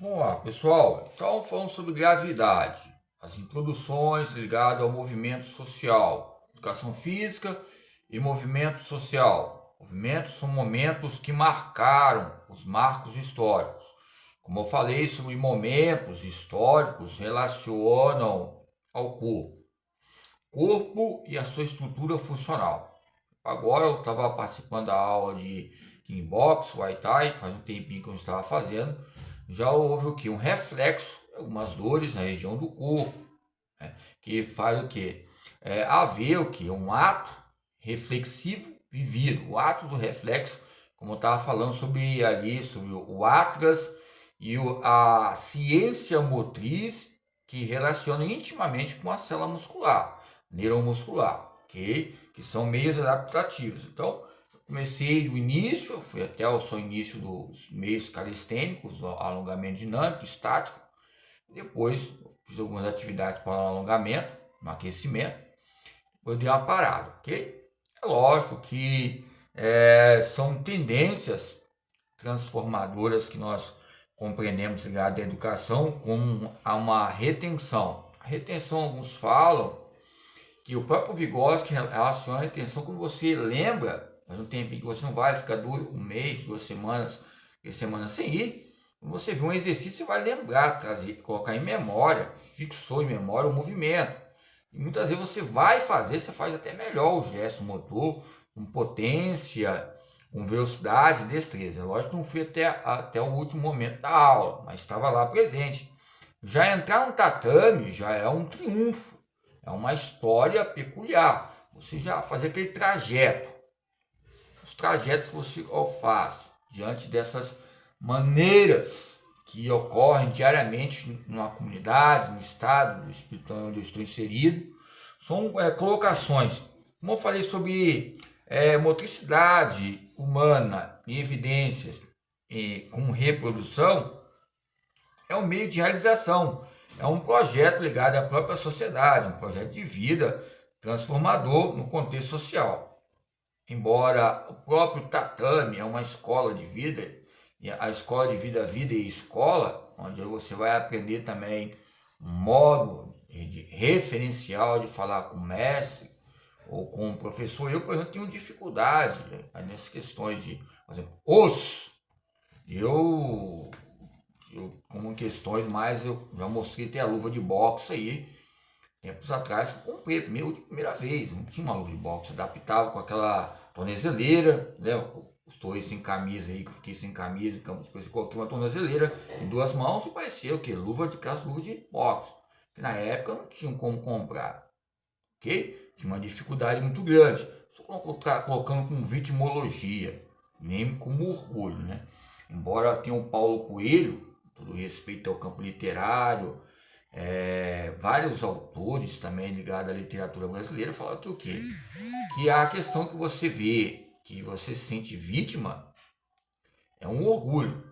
Vamos lá, pessoal. Então, falando sobre gravidade, as introduções ligadas ao movimento social, educação física e movimento social. Movimentos são momentos que marcaram os marcos históricos. Como eu falei sobre momentos históricos relacionam ao corpo e a sua estrutura funcional. Agora eu estava participando da aula de kickbox, Muay Thai, faz um tempinho que eu estava fazendo. Já houve o que? Um reflexo, algumas dores na região do corpo, né? Que faz o que? Haver o que? Um ato reflexivo vivido, o ato do reflexo, como eu estava falando sobre ali, sobre o atlas e a ciência motriz que relaciona intimamente com a célula muscular, neuromuscular, ok? Que são meios adaptativos. Então, comecei do início, fui até o seu início dos meios calistênicos, alongamento dinâmico, estático. Depois fiz algumas atividades para alongamento, no aquecimento. Depois dei uma parada, ok? É lógico que são tendências transformadoras que nós compreendemos ligado à educação como a uma retenção. A retenção, alguns falam que o próprio Vygotsky relaciona a retenção quando você lembra, faz um tempinho que você não vai ficar um mês, 2 semanas, 3 semanas sem ir, quando você vê um exercício, você vai lembrar, trazer, colocar em memória, fixou em memória o movimento. E muitas vezes você vai fazer, você faz até melhor o gesto motor, com potência, com velocidade, destreza. Lógico que não fui até o último momento da aula, mas estava lá presente. Já entrar no tatame já é um triunfo, é uma história peculiar. Você já faz aquele trajeto, os trajetos que você faz diante dessas maneiras que ocorrem diariamente na comunidade, no estado, no espírito onde eu estou inserido, são colocações. Como eu falei sobre motricidade humana e evidências com reprodução, é um meio de realização, é um projeto ligado à própria sociedade, um projeto de vida transformador no contexto social. Embora o próprio tatame é uma escola de vida, e a escola de vida e escola, onde você vai aprender também um modo de referencial de falar com o mestre ou com o professor. Eu, por exemplo, tenho dificuldade nessas questões de, por exemplo, eu como questões mais, eu já mostrei até a luva de boxe aí, tempos atrás, que eu comprei primeira vez, não tinha uma luva de boxe, adaptava com aquela tornezeleira, né? Estou sem camisa aí, que eu fiquei sem camisa, então depois eu coloquei uma tornezeleira em 2 mãos e parecia o que? Luva de boxe, que na época não tinham como comprar, ok? Tinha uma dificuldade muito grande, estou colocando com vitimologia, nem como orgulho, né? Embora tenha o Paulo Coelho, todo respeito ao campo literário, vários autores também ligados à literatura brasileira falaram que o quê? Que a questão que você vê, que você se sente vítima, é um orgulho.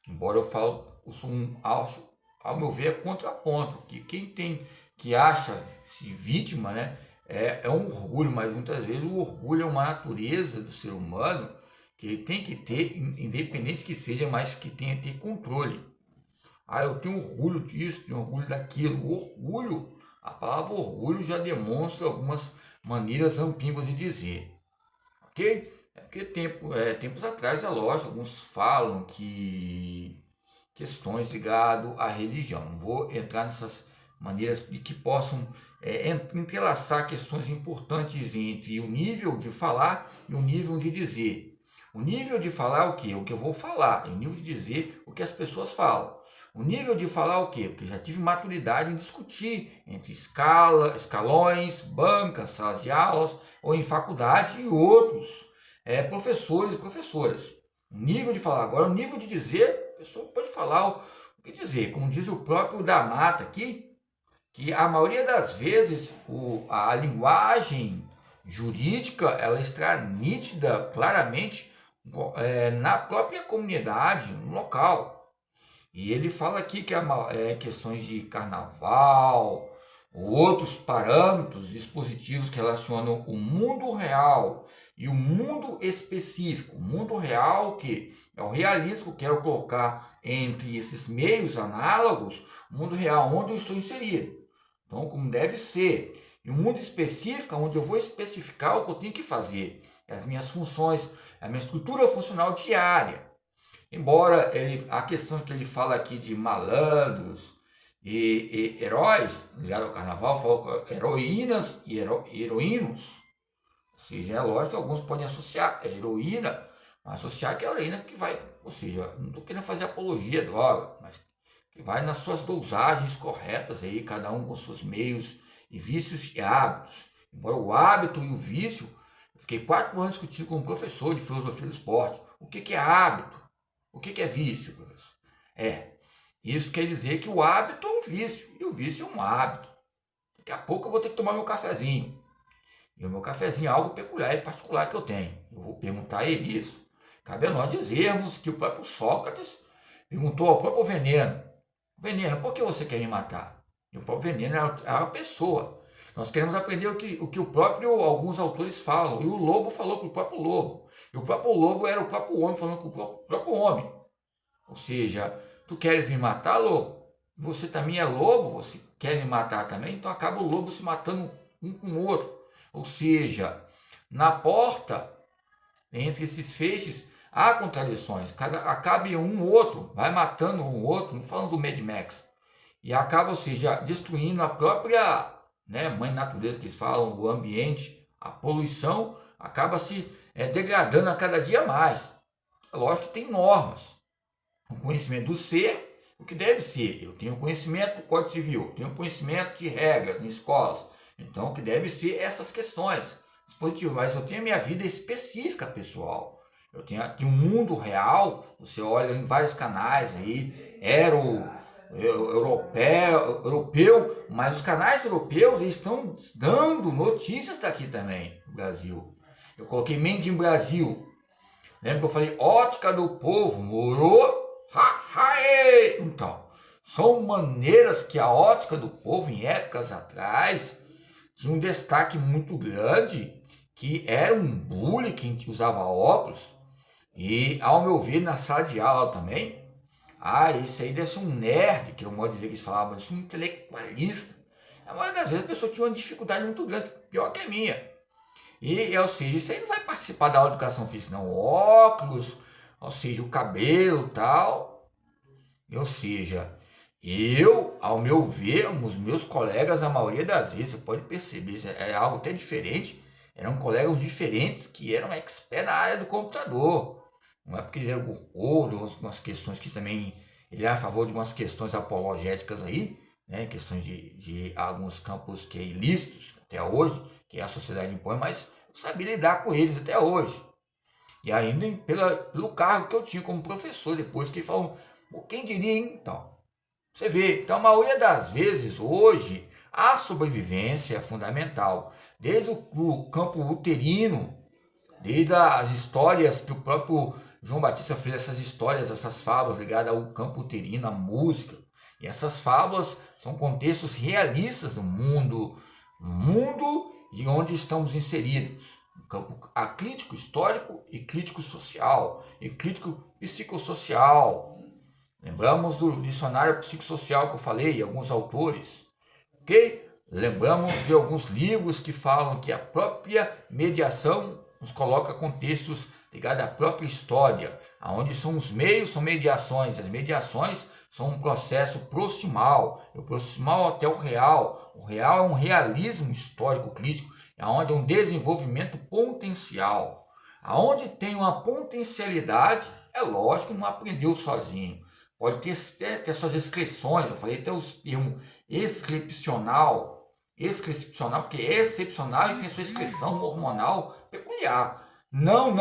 Embora eu falo, eu sou acho, ao meu ver, é contraponto. Que quem tem, que acha-se vítima, né, é um orgulho, mas muitas vezes o orgulho é uma natureza do ser humano que ele tem que ter, independente que seja, mas que tenha que ter controle. Ah, eu tenho orgulho disso, tenho orgulho daquilo. O orgulho, a palavra orgulho já demonstra algumas maneiras ambíguas de dizer, ok? É porque tempos atrás, é lógico, alguns falam que questões ligadas à religião. Não vou entrar nessas maneiras de que possam entrelaçar questões importantes entre o nível de falar e o nível de dizer. O nível de falar é o quê? O que eu vou falar. E o nível de dizer o que as pessoas falam. O nível de falar o quê? Porque já tive maturidade em discutir entre escalões, bancas, salas de aulas, ou em faculdade e outros professores e professoras. O nível de falar. Agora, o nível de dizer, a pessoa pode falar o que dizer. Como diz o próprio da Mata aqui, que a maioria das vezes a linguagem jurídica ela está nítida, claramente, na própria comunidade, no local. E ele fala aqui que questões de carnaval, outros parâmetros, dispositivos que relacionam o mundo real e o mundo específico. O mundo real que É o realismo que eu quero colocar entre esses meios análogos, o mundo real, onde eu estou inserido. Então, como deve ser. E um mundo específico, onde eu vou especificar o que eu tenho que fazer, as minhas funções, a minha estrutura funcional diária. Embora a questão que ele fala aqui de malandros e heróis, ligado ao carnaval, fala heroínas e heroínos. Ou seja, é lógico que alguns podem associar a heroína, mas associar que é a heroína que vai, ou seja, não estou querendo fazer apologia à droga, mas que vai nas suas dosagens corretas aí, cada um com seus meios e vícios e hábitos. Embora o hábito e o vício, eu fiquei 4 anos discutindo com um professor de filosofia do esporte. O que é hábito? O que é vício, professor? Isso quer dizer que o hábito é um vício e o vício é um hábito. Daqui a pouco eu vou ter que tomar meu cafezinho. E o meu cafezinho é algo peculiar e particular que eu tenho. Eu vou perguntar a ele isso. Cabe a nós dizermos que o próprio Sócrates perguntou ao próprio Veneno: Veneno, por que você quer me matar? E o próprio Veneno é uma pessoa. Nós queremos aprender o que alguns autores falam. E o lobo falou para o próprio lobo. E o próprio lobo era o próprio homem falando com o próprio homem. Ou seja, tu queres me matar, lobo? Você também é lobo? Você quer me matar também? Então acaba o lobo se matando um com o outro. Ou seja, na porta, entre esses feixes, há contradições. Acaba um outro, vai matando um outro, não falando do Mad Max. E acaba, ou seja, destruindo a própria mãe natureza que eles falam, o ambiente, a poluição, acaba se degradando a cada dia mais. É lógico que tem normas. O conhecimento do ser, o que deve ser. Eu tenho conhecimento do Código Civil, tenho conhecimento de regras em escolas. Então, o que deve ser essas questões. Dispositivo, mas eu tenho a minha vida específica, pessoal. Eu tenho aqui um mundo real, você olha em vários canais aí, europeu, mas os canais europeus eles estão dando notícias daqui também, no Brasil. Eu coloquei Made in Brasil. Lembra que eu falei ótica do povo, morou? Então, são maneiras que a ótica do povo, em épocas atrás, tinha um destaque muito grande, que era um bullying quem usava óculos. E, ao meu ver, na sala de aula também, esse aí deve ser um nerd, que eu modo dizer que eles falavam, isso é um intelectualista. A maioria das vezes a pessoa tinha uma dificuldade muito grande, pior que a minha. Ou seja, isso aí não vai participar da aula de educação física, não. Óculos, ou seja, o cabelo e tal. Ou seja, ao meu ver, os meus colegas, a maioria das vezes, você pode perceber, é algo até diferente, eram colegas diferentes que eram expert na área do computador. Não é porque ele era gordo, algumas questões que também, ele era a favor de algumas questões apologéticas aí, questões de alguns campos que é ilícitos até hoje, que a sociedade impõe, mas eu sabia lidar com eles até hoje. E ainda pelo cargo que eu tinha como professor, depois que falam, quem diria, hein? Então, você vê, então a maioria das vezes hoje a sobrevivência é fundamental, desde o campo uterino, desde as histórias que o próprio João Batista fez, essas histórias, essas fábulas ligadas ao campo uterino, à música. E essas fábulas são contextos realistas do mundo e onde estamos inseridos. Um campo acrítico histórico e crítico social, e crítico psicossocial. Lembramos do dicionário psicossocial que eu falei, alguns autores, ok? Lembramos de alguns livros que falam que a própria mediação nos coloca contextos ligados à própria história, onde são os meios, são mediações. As mediações são um processo proximal, o proximal até o real. O real é um realismo histórico crítico, onde é um desenvolvimento potencial. Aonde tem uma potencialidade, é lógico que não aprendeu sozinho. Pode ter suas excreções, eu falei até o termo excepcional, porque é excepcional e tem sua excreção hormonal peculiar. Não.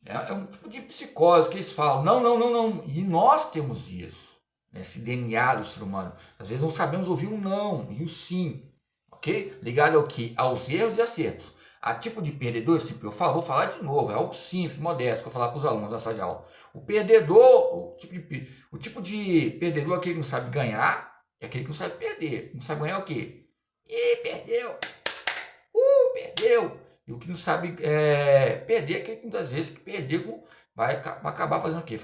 É um tipo de psicose que eles falam, não. E nós temos isso, esse DNA do ser humano. Às vezes não sabemos ouvir um não e o sim, ok? Ligado ao que? Aos erros e acertos. A tipo de perdedor, sempre vou falar de novo, é algo simples, modesto, que eu vou falar para os alunos na sala de aula. O perdedor, o tipo de perdedor é aquele que não sabe ganhar, é aquele que não sabe perder. Não sabe ganhar o quê? Perdeu. Perdeu. E o que não sabe perder, é que muitas vezes que perder vai acabar fazendo o quê?